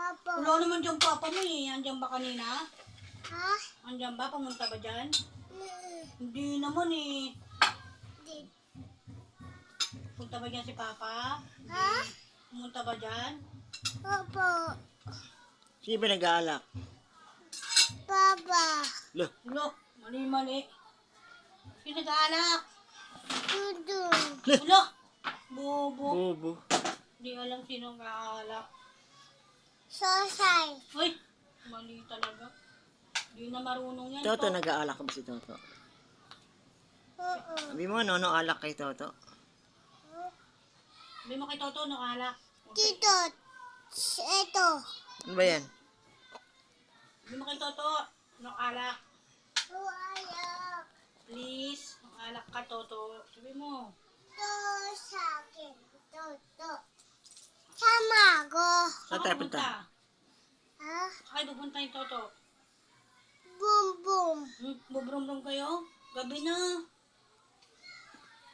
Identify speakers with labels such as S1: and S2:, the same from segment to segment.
S1: Wala naman dyan papa mo eh. Andyan ba kanina?
S2: Ha?
S1: Andyan ba? Pumunta ba dyan? Hindi naman eh. Punta ba dyan si papa?
S2: Ha?
S1: Pumunta ba dyan?
S2: Opo.
S3: Sino ba nag-aalak?
S2: Papa.
S3: Loh,
S1: Ulo, mali-mali. Sino nag-aalak?
S2: Dudong.
S1: Ulo, bobo.
S3: bobo.
S1: Hindi alam sino nag-aalak.
S2: Sosay.
S1: Uy, mali talaga. Hindi na marunong yan.
S3: Toto, nag-aalak ba si Toto?
S2: Oo.
S3: Sabi mo, ano alak kay Toto?
S1: Sabi mo kay Toto, nag-aalak.
S2: Dito. Ito.
S3: Ano ba yan?
S1: Sabi mo kay Toto, nag-aalak.
S2: Ayak.
S1: Please, nag-aalak ka, Toto. Sabi mo.
S2: Ito sa akin. Ito. Sama ako.
S3: Saan tayo punta?
S2: Ha?
S1: Saan kayo pupunta yung Toto?
S2: Boom boom.
S1: Bubrum-brum kayo? Gabi na.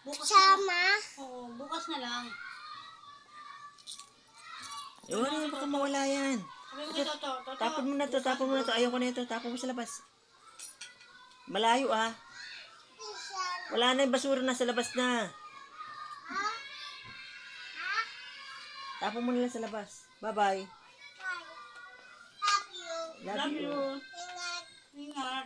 S1: Bukas na.
S2: Sama.
S1: Oo, bukas na lang.
S3: Ewan, baka mawala yan.
S1: Sabi mo kay Toto, Toto.
S3: Tapon mo na to, tapon mo na to. Ayoko na ito, tapon mo sa labas. Malayo ah. Wala na yung basura, nasa labas na.
S2: Ha?
S3: Tapon mo na lang sa labas. Bye-bye.
S2: Bye. Love you.
S3: Love
S1: Love
S3: you.
S1: you.
S2: Ingat.
S1: Ingat.